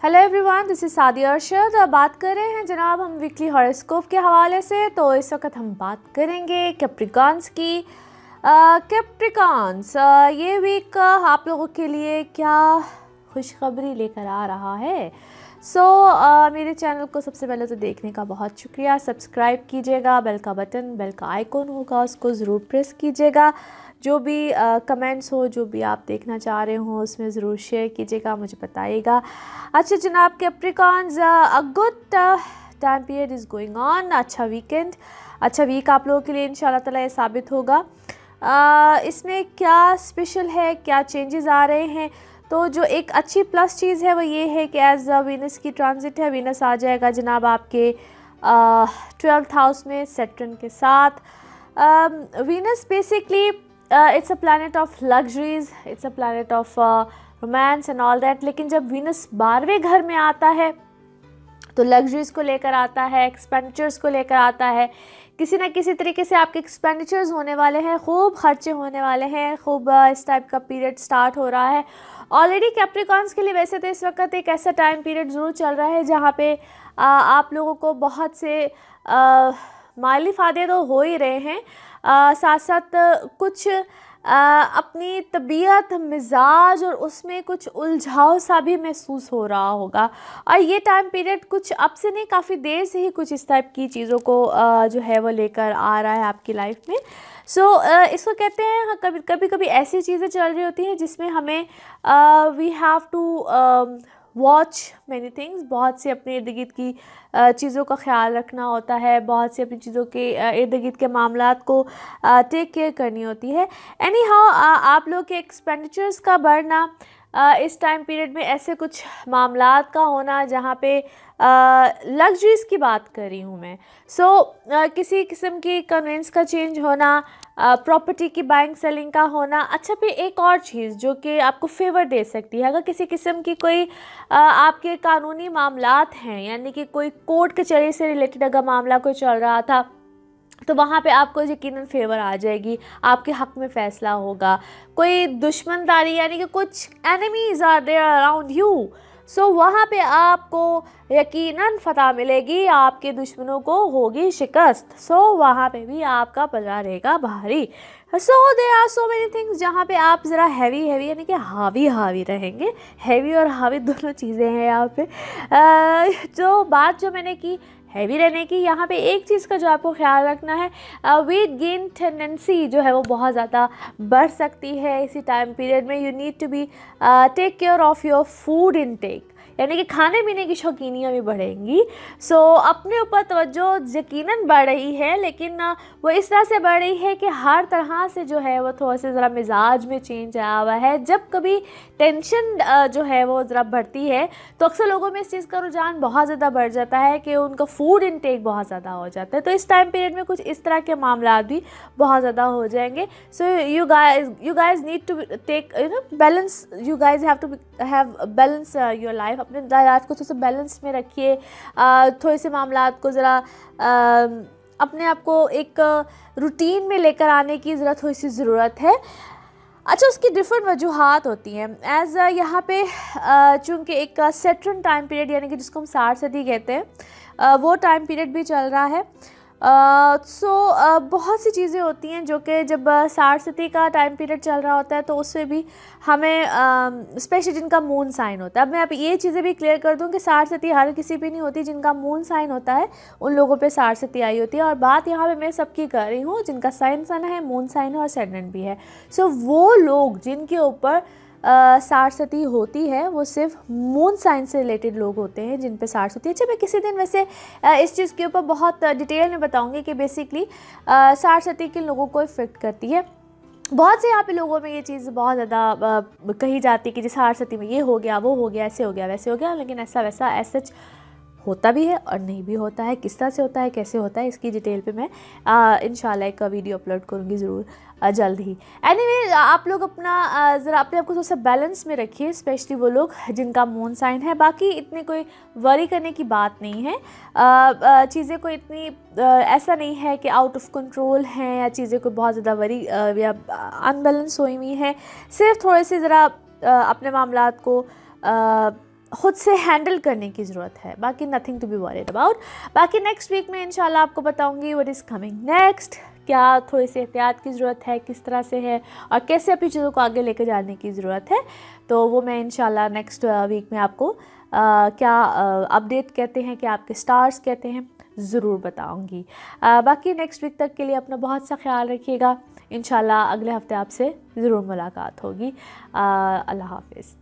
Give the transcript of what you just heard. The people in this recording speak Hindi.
Hello everyone, this is Sadia Arshad. बात कर रहे हैं जनाब हम वीकली हॉरोस्कोप के हवाले से। तो इस वक्त हम बात करेंगे कैप्रिकॉन्स की। कैप्रिकॉन्स ये वीक आप लोगों के लिए क्या खुशखबरी लेकर आ रहा है। मेरे चैनल को सबसे पहले तो देखने का बहुत शुक्रिया। सब्सक्राइब कीजिएगा, बेल का बटन, बेल का आइकॉन होगा उसको ज़रूर प्रेस कीजिएगा। जो भी कमेंट्स हो, जो भी आप देखना चाह रहे हो उसमें ज़रूर शेयर कीजिएगा, मुझे बताइएगा। अच्छा जनाब, Capricorns a good time period is going on. अच्छा वीकेंड, अच्छा वीक आप लोगों के लिए इंशाल्लाह ताला ये साबित होगा। इसमें क्या स्पेशल है, क्या चेंजेस आ रहे हैं। तो जो एक अच्छी प्लस चीज़ है वो ये है कि एज वीनस की ट्रांजिट है, वीनस आ जाएगा जनाब आपके 12th हाउस में सैटर्न के साथ। Venus basically it's a planet of luxuries, it's a planet of romance and all that. लेकिन जब वीनस 12वें घर में आता है तो लग्जरीज को लेकर आता है, एक्सपेंडिचर्स को लेकर आता है। किसी ना किसी तरीके से आपके एक्सपेंडिचर्स होने वाले हैं, खूब खर्चे होने वाले हैं, खूब इस टाइप का पीरियड स्टार्ट हो रहा है ऑलरेडी कैप्रिकॉन्स के लिए। वैसे तो इस वक्त एक ऐसा टाइम पीरियड ज़रूर चल रहा है जहाँ पे आप लोगों को बहुत से माली फ़ायदे तो हो ही रहे हैं, साथ साथ कुछ अपनी तबीयत, मिजाज और उसमें कुछ उलझाव सा भी महसूस हो रहा होगा। और ये टाइम पीरियड कुछ अब से नहीं, काफ़ी देर से ही कुछ इस टाइप की चीज़ों को जो है वो लेकर आ रहा है आपकी लाइफ में। इसको कहते हैं, हाँ, कभी कभी ऐसी चीज़ें चल रही होती हैं जिसमें हमें we have to watch many things. बहुत सी अपने इर्द गिर्द की चीज़ों का ख्याल रखना होता है, बहुत सी अपनी चीज़ों के इर्द गिर्द के मामलात को टेक केयर करनी होती है। एनी हाउ आप लोग के एक्सपेंडिचर्स का बढ़ना, इस टाइम पीरियड में ऐसे कुछ मामलात का होना जहाँ पे लग्जरीज़ की बात कर रही हूँ मैं। किसी किस्म की कन्वेंस का चेंज होना, प्रॉपर्टी की बाइंग सेलिंग का होना। अच्छा, फिर एक और चीज़ जो कि आपको फेवर दे सकती है, अगर किसी किस्म की कोई आपके कानूनी मामलात हैं, यानी कि कोई कोर्ट कचहरी से रिलेटेड अगर मामला कोई चल रहा था तो वहाँ पे आपको यकीनन फेवर आ जाएगी, आपके हक़ में फ़ैसला होगा। कोई दुश्मनदारी, यानी कि कुछ enemies are there around you, वहाँ पे आपको यकीनन फ़तह मिलेगी, आपके दुश्मनों को होगी शिकस्त। वहाँ पे भी आपका पलड़ा रहेगा भारी। There are so many things जहाँ पे आप ज़रा हैवी यानी कि हावी रहेंगे। हैवी और हावी दोनों चीज़ें हैं यहाँ पे। जो बात जो मैंने की हैवी रहने की, यहाँ पे एक चीज़ का जो आपको ख्याल रखना है, वेट गेन टेंडेंसी जो है वो बहुत ज़्यादा बढ़ सकती है इसी टाइम पीरियड में। You need to be take care of your food intake, यानी कि खाने पीने की शौकीनियाँ भी बढ़ेंगी। अपने ऊपर तवज्जो यकीनन बढ़ रही है, लेकिन वो इस तरह से बढ़ रही है कि हर तरह से जो है वो थोड़ा सा ज़रा मिजाज में चेंज आया हुआ है। जब कभी टेंशन जो है वो ज़रा बढ़ती है तो अक्सर लोगों में इस चीज़ का रुझान बहुत ज़्यादा बढ़ जाता है कि उनका फूड इनटेक बहुत ज़्यादा हो जाता है। तो इस टाइम पीरियड में कुछ इस तरह के मामला भी बहुत ज़्यादा हो जाएंगे। You guys need to take balance, you guys have to have balance your life. अपने लाइफ को थोड़ा सा बैलेंस में रखिए। थोड़े से मामलात को ज़रा अपने आप को एक रूटीन में लेकर आने की ज़रा थोड़ी सी ज़रूरत है। अच्छा, उसकी डिफरेंट वजूहात होती हैं। एज यहाँ पे चूँकि एक सैटर्न टाइम पीरियड, यानी कि जिसको हम 60 सदी कहते हैं, वो टाइम पीरियड भी चल रहा है। बहुत सी चीज़ें होती हैं जो कि जब 60 सदी का टाइम पीरियड चल रहा होता है तो उससे भी हमें स्पेशली जिनका मून साइन होता है। अब मैं आप ये चीज़ें भी क्लियर कर दूं कि 60 सदी हर किसी पे नहीं होती, जिनका मून साइन होता है उन लोगों पे 60 सदी आई होती है। और बात यहाँ पे मैं सबकी कर रही हूँ जिनका साइन सन है, मून साइन है और सेडेंट भी है। वो लोग जिनके ऊपर 60 सदी होती है वो सिर्फ मून साइन से रिलेटेड लोग होते हैं जिन पे 60 होती है। अच्छा, मैं किसी दिन वैसे इस चीज़ के ऊपर बहुत डिटेल में बताऊंगी कि बेसिकली 60 सदी किन लोगों को इफ़ेक्ट करती है। बहुत से यहाँ पे लोगों में ये चीज़ बहुत ज़्यादा कही जाती है कि जिस 60 सदी में ये हो गया, वो हो गया, ऐसे हो गया, वैसे हो गया, लेकिन ऐसा वैसा सच होता भी है और नहीं भी होता है। किस तरह से होता है, कैसे होता है, इसकी डिटेल पे मैं इंशाल्लाह एक वीडियो अपलोड करूँगी ज़रूर जल्द ही। एनीवे, आप लोग अपना ज़रा अपने आप को थोड़ा सा बैलेंस में रखिए, स्पेशली वो लोग जिनका मून साइन है। बाकी इतने कोई वरी करने की बात नहीं है। चीज़ें कोई इतनी ऐसा नहीं है कि आउट ऑफ कंट्रोल हैं या चीज़ें कोई बहुत ज़्यादा वरी या अनबैलेंस हुई हुई हैं। सिर्फ थोड़े से ज़रा अपने मामलात को खुद से हैंडल करने की ज़रूरत है, बाकी nothing to be worried about. बाकी नेक्स्ट वीक में इंशाल्लाह आपको बताऊंगी व्हाट इज़ कमिंग नेक्स्ट, क्या थोड़ी सी एहतियात की ज़रूरत है, किस तरह से है और कैसे अपनी चीज़ों को आगे लेकर जाने की ज़रूरत है। तो वो मैं इंशाल्लाह नेक्स्ट वीक में आपको क्या अपडेट कहते हैं, क्या आपके स्टार्स कहते हैं, ज़रूर बताऊंगी। बाकी नेक्स्ट वीक तक के लिए अपना बहुत सा ख्याल रखिएगा। इंशाल्लाह अगले हफ्ते आपसे ज़रूर मुलाकात होगी। अल्लाह हाफ़िज़।